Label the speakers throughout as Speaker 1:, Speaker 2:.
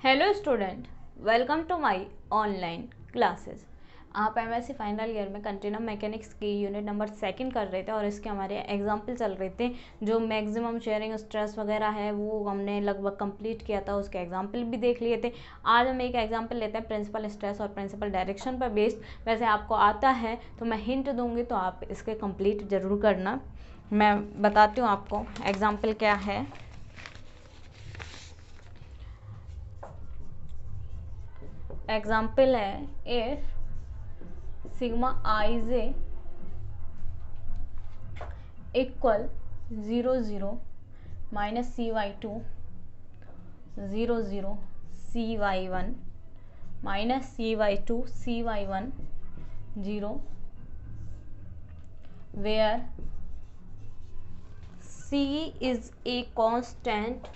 Speaker 1: Hello student, welcome to my online classes. आप MSc final year में continuum mechanics की unit number 2 कर रहे थे और इसके हमारे एग्जाम्पल चल रहे थे। जो मैक्सिमम शेयरिंग स्ट्रेस वगैरह है वो हमने लगभग कंप्लीट किया था, उसके एग्जाम्पल भी देख लिए थे। आज हम एक एग्जाम्पल लेते हैं प्रिंसिपल स्ट्रेस और प्रिंसिपल डायरेक्शन पर बेस्ड। वैसे आपको आता है तो मैं हिंट दूंगी तो आप इसके कंप्लीट जरूर करना। मैं बताती हूँ आपको एग्जाम्पल क्या है। एग्जाम्पल है if sigma I J equal 0 minus C Y 2 0 C Y 1 minus C Y 2 C Y 1 0 where C is a constant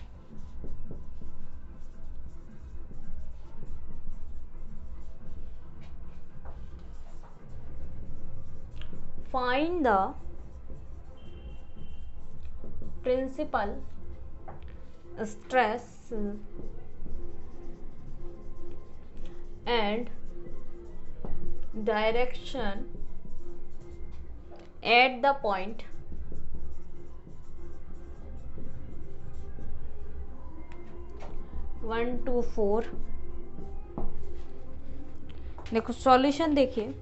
Speaker 1: find the principal stress and direction at the point 1 to 4। देखो solution देखिए।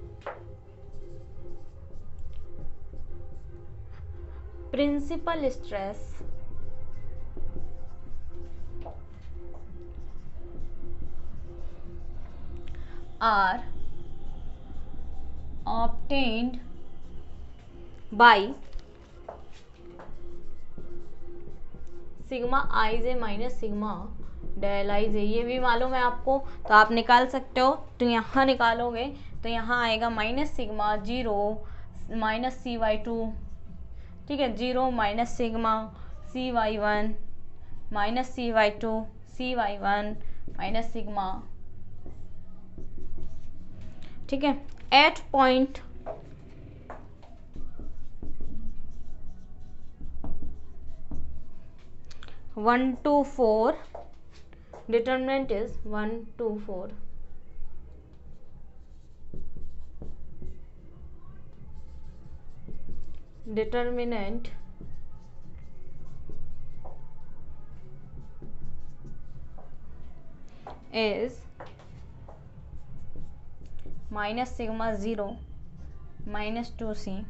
Speaker 1: Principal stress are obtained by sigma I J minus sigma del I J. ये भी मालूम है आपको तो आप निकाल सकते हो। तो यहाँ निकालोगे तो यहाँ आएगा minus sigma 0 minus C Y 2, ठीक है, 0 minus sigma C Y 1 minus C Y 2 C Y 1 minus sigma, ठीक है, at point 1 to 4, determinant is 1 to 4। determinant is minus sigma 0 minus 2c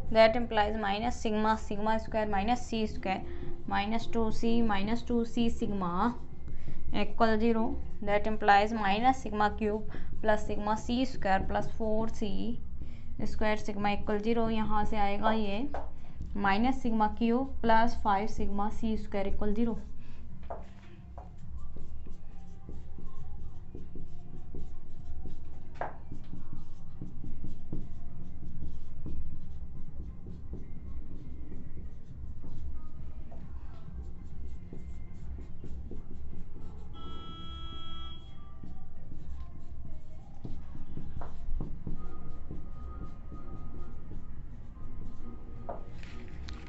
Speaker 1: that implies minus sigma square minus c square minus 2c sigma equal 0। that implies minus sigma cube plus sigma c square plus 4c square sigma equal 0। यहाँ से आएगा ये minus sigma cube plus 5 sigma C square equal 0।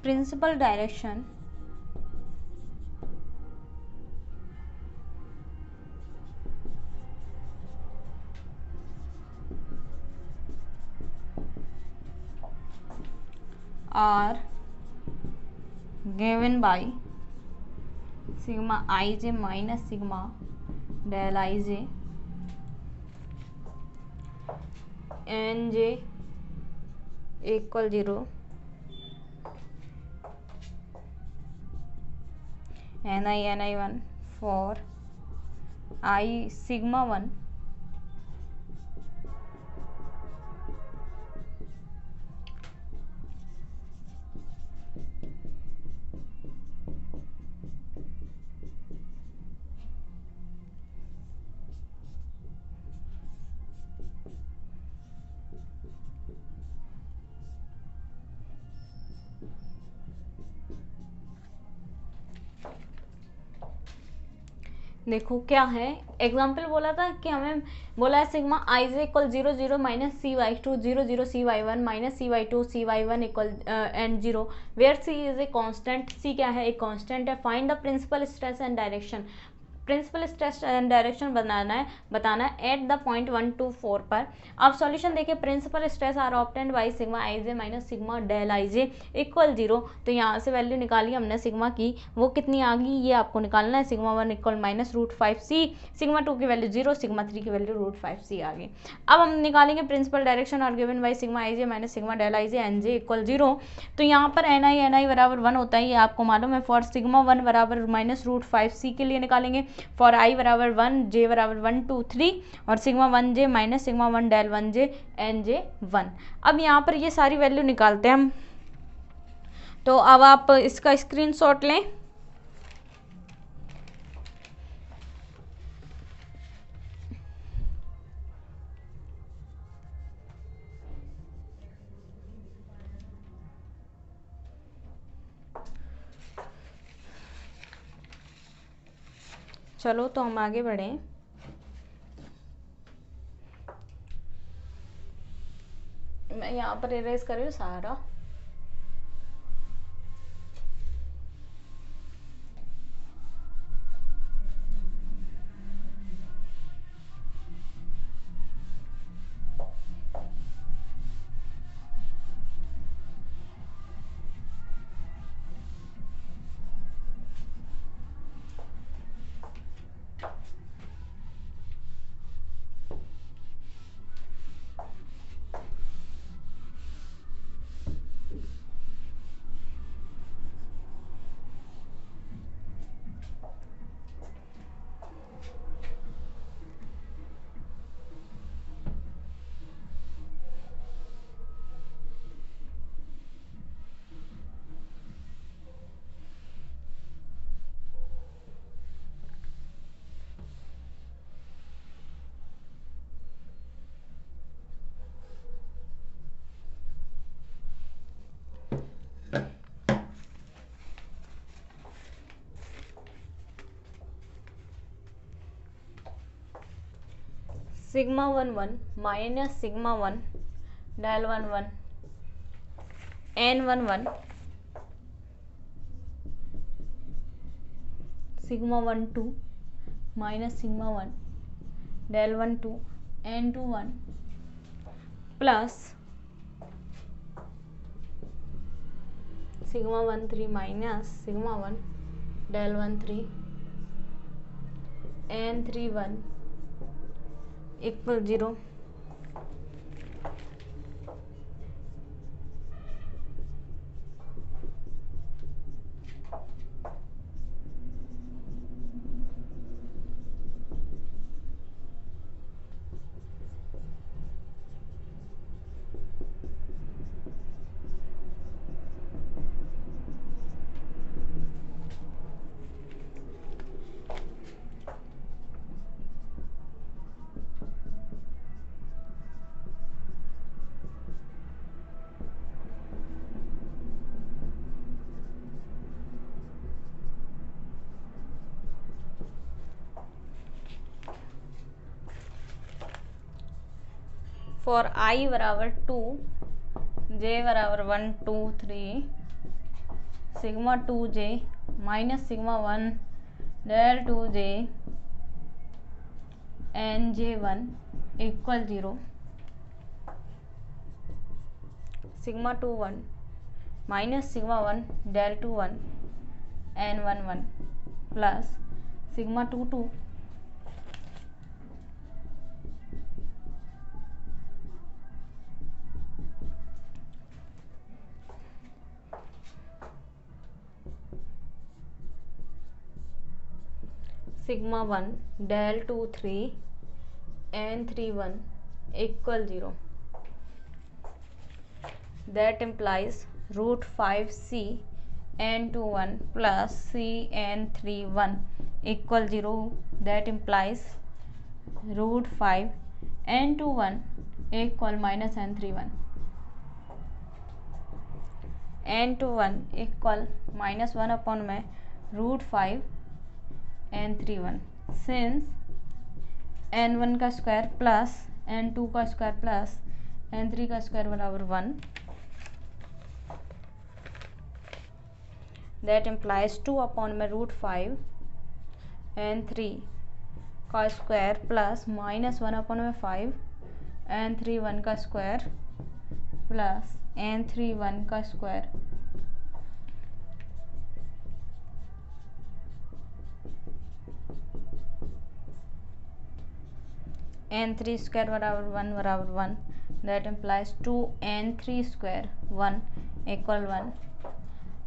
Speaker 1: Principal direction are given by sigma ij minus sigma del ij nj equal 0 ni1 for I sigma 1 देखो क्या है, example बोला था कि हमें बोला है sigma I J equal 0 0 minus C Y two 0 0 C Y one minus C Y two C Y one equal and 0 where C is a constant. C क्या है, एक कांस्टेंट है। Find the principal stress and direction. Principal stress and direction बताना है at the point 1 2 4 पर। अब solution देखिए, principal stress are obtained by sigma I J minus sigma del I J equal 0। तो यहाँ से वैल्यू निकाली हमने सिग्मा की, वो कितनी आ गई ये आपको निकालना है। Sigma 1 equal minus √5c, sigma 2 की वैल्यू 0, सिग्मा 3 की वैल्यू √5c आ गई। अब हम निकालेंगे principal direction are given by sigma I J minus sigma del I J N J equal 0। तो यहाँ पर एन आई बराबर 1 होता है, ये आपको मालूम है। फॉर सिग्मा 1 बराबर माइनस √5c के लिए निकालेंगे, फॉर आई बराबर 1, जे बराबर 1 2 3 और sigma 1 J minus sigma 1 del 1 J N J 1। अब यहाँ पर ये सारी वैल्यू निकालते हैं हम। तो अब आप इसका स्क्रीनशॉट लें। चलो तो हम आगे बढ़ें। मैं यहाँ पर इरेज कर रही हूँ सारा। Sigma 1 1 minus sigma 1 del 1 1 N 1 1 sigma 1 2 minus sigma 1 del 1 2 N 2 1 plus sigma 1 3 minus sigma 1 del 1 3 N 3 1 equal 0। For I बराबर 2, जे बराबर 1 2 3 sigma 2 J minus sigma 1 del 2 J N J 1 equal 0। Sigma 2 1 minus sigma 1 del 2 1 N 1 1 plus sigma 2 2 sigma 1 del 2 3 N 3 1 equal 0। That implies √5c n 2 1 plus c n 3 1 equal 0। That implies √5 n 2 1 equal minus n 3 1 n 2 1 इक्वल -1 upon में √5 n 3 1 since n1 का square plus n2 का square plus n3 का square बराबर 1, that implies 2 upon में √5 n3 का square plus -1 upon में 5 n3 1 का स्क्वायर प्लस n3 1 का स्क्वायर n3 स्क्वायर बराबर 1 दैट इम्प्लाइज 2 n3 स्क्वायर 1 इक्वल 1,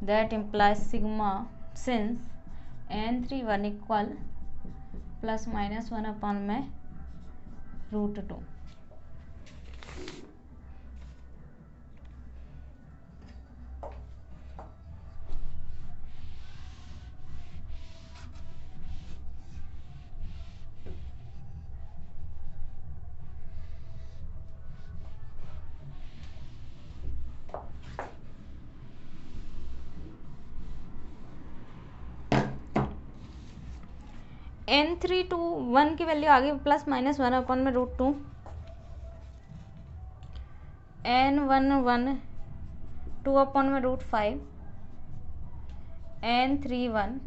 Speaker 1: that implies sigma since n3 1 इक्वल +-1 अपॉन में √2। n3 टू 1 की वैल्यू आ गई +-1 अपॉन में √2, n1 1 2 अपॉन में √5, n3 1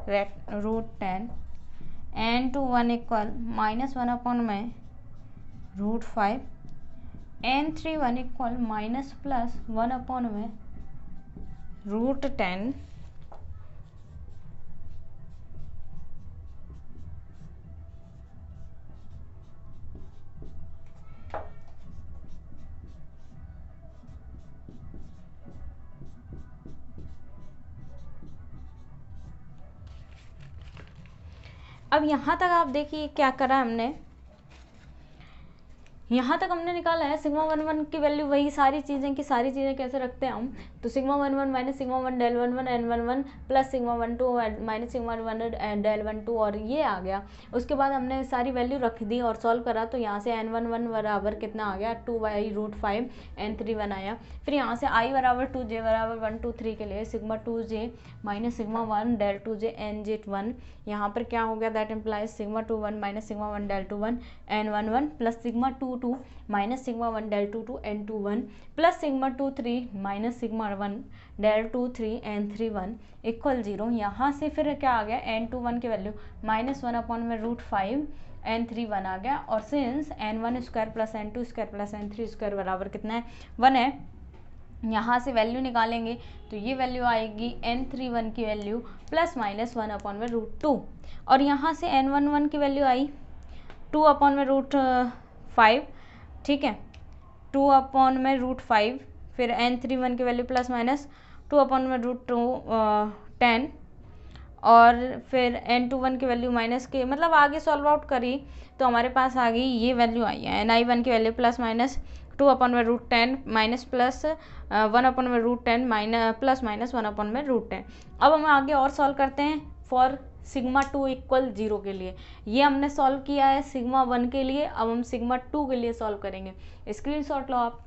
Speaker 1: √10, n2 1 इक्वल -1 अपॉन में √5, n3 1 इक्वल -+1 अपॉन में √10, अब यहाँ तक आप देखिए क्या करा हमने, यहाँ तक हमने निकाला है सिग्मा 1 1 की वैल्यू, वही सारी चीज़ें की सारी चीज़ें कैसे रखते हैं हम, तो sigma 1 1 minus sigma 1 del 1 1 n 1 1 plus sigma 1 2 minus sigma 1 del 1 2, और ये आ गया। उसके बाद हमने सारी वैल्यू रख दी और सॉल्व करा, तो यहाँ से n 1 1 बराबर कितना आ गया 2/√5 n3 1 आया। फिर यहाँ से i बराबर 2j बराबर 1 2 3 के लिए sigma 2j minus sigma 1 del 2j n j 1, यहाँ पर क्या हो गया, that implies sigma 2 1 minus sigma 1 del 2 1 n 1 1 plus sigma 2 2 minus sigma 1 del 2 2 n 2 1 plus sigma 2 3 minus sigma 1 del 2 3 n 3 1 equal 0। यहाँ से फिर क्या आ गया, n 2 1 की वैल्यू -1 अपॉन में √5 n 3 1 आ गया, और since n 1 square plus n 2 square plus n 3 square बराबर कितना है 1 है, यहाँ से वैल्यू निकालेंगे तो ये वैल्यू आएगी n 3 1 की वैल्यू +-1 अपॉन में √2, और यहाँ से n 1 1 की वैल्यू आई 2 अपॉन में √5, ठीक है 2 अपॉन में √5, फिर n 3 1 की वैल्यू +-2 अपॉन में √10, और फिर n 2 1 की वैल्यू माइनस के, मतलब आगे सॉल्व आउट करी तो हमारे पास आ गई ये वैल्यू आई है n i 1 की वैल्यू +-2 अपॉन में √10 माइनस प्लस 1 अपॉन में √10 माइनस +-1 अपॉन में √10। अब हम आगे और सॉल्व करते हैं फॉर सिग्मा 2 इक्वल 0 के लिए। ये हमने सॉल्व किया है सिग्मा 1 के लिए, अब हम सिग्मा 2 के लिए सॉल्व करेंगे। स्क्रीनशॉट लो आप।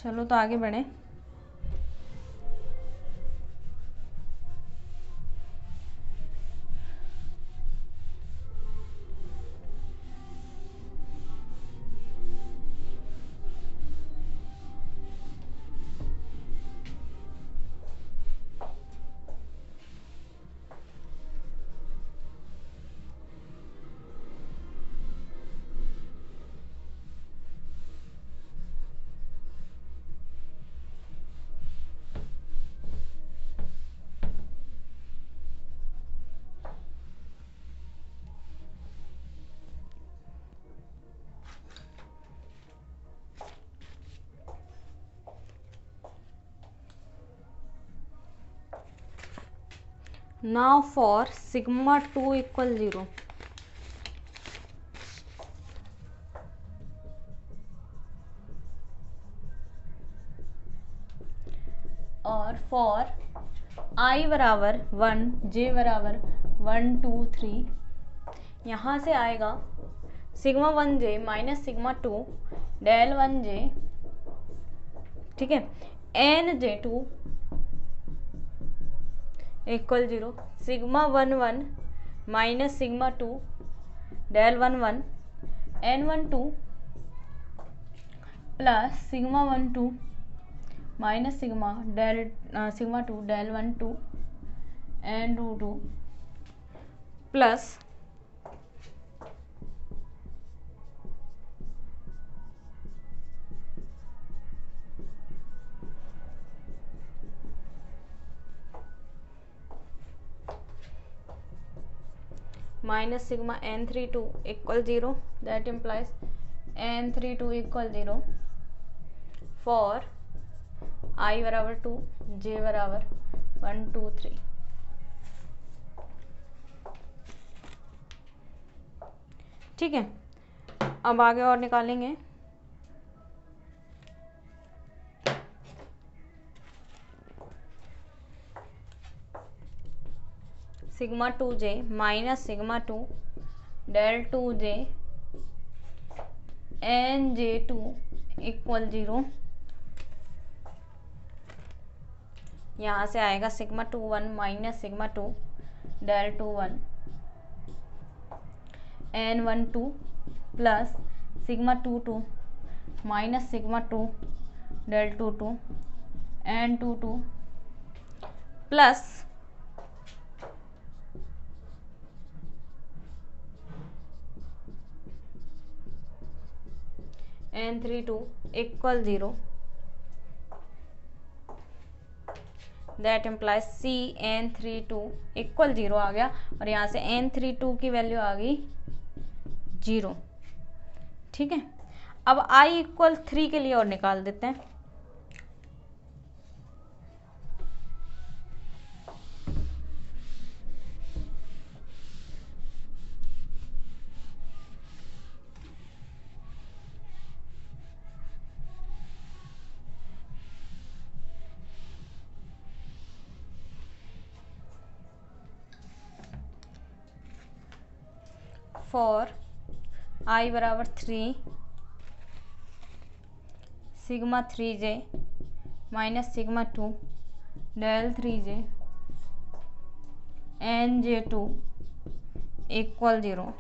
Speaker 1: चलो तो आगे बढ़े। Now for sigma 2 equal 0. और for I बराबर 1, J बराबर 1 2 3, यहाँ से आएगा sigma 1J minus sigma 2 del 1J, ठीक है, NJ2 equal 0, sigma 1 minus sigma 2 del 1 N12 plus sigma 1 minus sigma 2 del 1 N22 plus minus sigma n32 equal 0, that implies n32 equal 0 for I बराबर 2, J बराबर 1 2 3। ठीक है, अब आगे और निकालेंगे। Sigma 2J minus sigma 2 del 2J NJ2 equal 0, यहाँ से आएगा sigma 21 minus sigma 2 del 21 N12 plus sigma 22 minus sigma 2 del 22 N22 plus N32 equal 0, that implies C N32 equal 0 आ गया, और यहाँ से N32 की वैल्यू आ गई 0। ठीक है, अब I इक्वल 3 के लिए और निकाल देते हैं। फॉर I बराबर 3 sigma 3J minus sigma 2 del 3J NJ2 equal 0,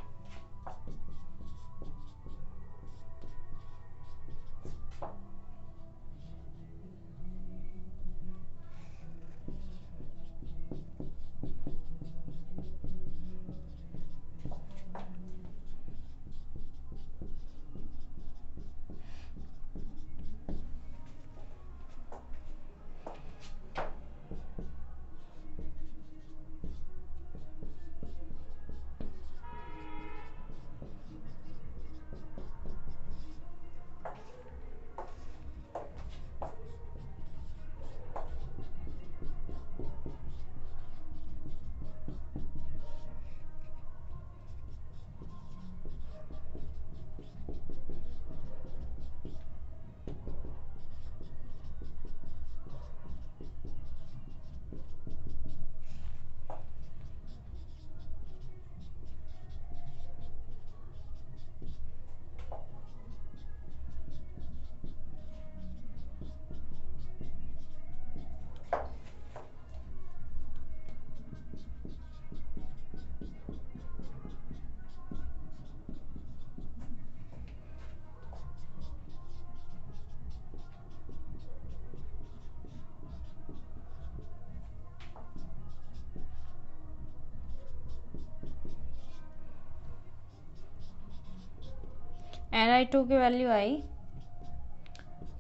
Speaker 1: Ni2 की वैल्यू आई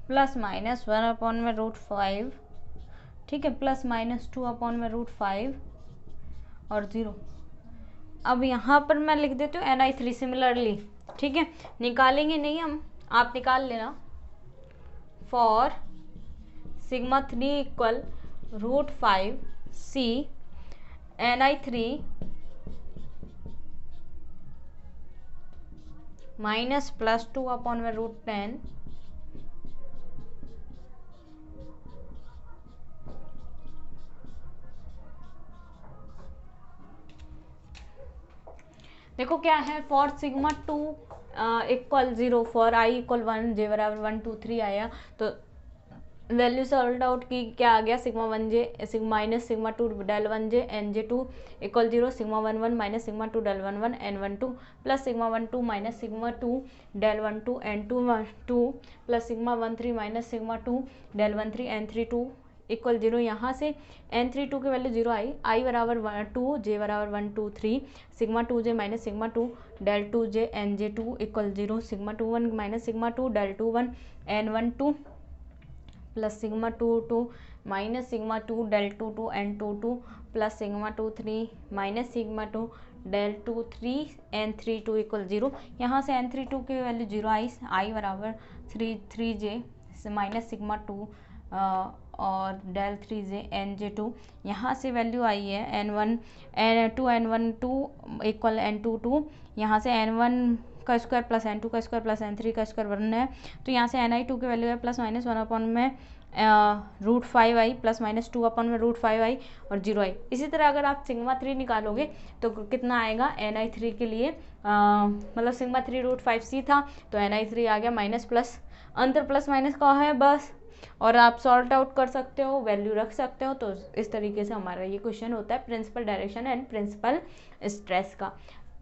Speaker 1: प्लस माइनस 1/√5, ठीक है, प्लस माइनस 2/√5 और 0। अब यहाँ पर मैं लिख देती हूँ Ni3 सिमिलरली, ठीक है, निकालेंगे नहीं हम, आप निकाल लेना। For sigma 3 equal √5 C Ni3 minus plus 2/√10 देखो क्या है, for sigma 2 equal 0, for I equal 1, जे बराबर 1 2 3 आया, तो वैल्यू सॉल्व आउट की क्या आ गया, sigma 1 J minus sigma 2 del 1 J N J 2 equal 0, sigma 1 1 minus sigma 2 del 1 1 N 1 2 plus sigma 1 2 minus sigma 2 del 1 2 N 2 2 plus sigma 1 3 minus sigma 2 del 1 3 N 3 2 equal 0। यहाँ से N 3 2 की value 0 आई बराबर 2, J बराबर 1 2 3, sigma 2 J minus sigma 2 del 2 J N J 2 equal 0, sigma 2 1 minus sigma 2 del 2 1 N 1 2 plus sigma 2 2 minus sigma 2 del 2 2 N 2 2 plus sigma 2 3 minus sigma 2 del 2 3 N 3 2 equal 0। यहाँ से N 3 2 की value 0 आई बराबर 3 जे minus sigma 2 और del 3 जे N J 2। यहाँ से value आई है N 1 2 equal N 2 2। यहाँ से एन 1 का स्क्वायर प्लस एन 2 का स्क्वायर प्लस एन 3 का स्क्वायर 1 है, तो यहाँ से एन आई 2 की वैल्यू है प्लस माइनस 1 अपॉन में √5 आई प्लस माइनस 2 अपॉन में √5 आई और 0 आई। इसी तरह अगर आप सिग्मा 3 निकालोगे तो कितना आएगा, एन आई 3 के लिए मतलब सिग्मा 3 √5c था, तो एन आई 3 आ गया माइनस प्लस, अंतर प्लस माइनस का है बस, और आप सॉल्ट आउट कर सकते हो, वैल्यू रख सकते हो। तो इस तरीके से हमारा ये क्वेश्चन होता है principal direction and principal stress का।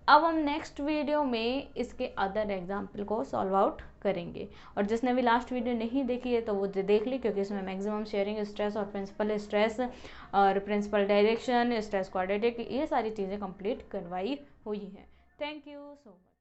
Speaker 1: अब हम नेक्स्ट वीडियो में इसके अदर एग्जाम्पल को सॉल्व आउट करेंगे, और जिसने भी लास्ट वीडियो नहीं देखी है तो वो देख ली, क्योंकि इसमें मैक्सिमम शेयरिंग स्ट्रेस और प्रिंसिपल स्ट्रेस और प्रिंसिपल डायरेक्शन, स्ट्रेस क्वाड्रेटिक, ये सारी चीज़ें कंप्लीट करवाई हुई हैं। Thank you so much.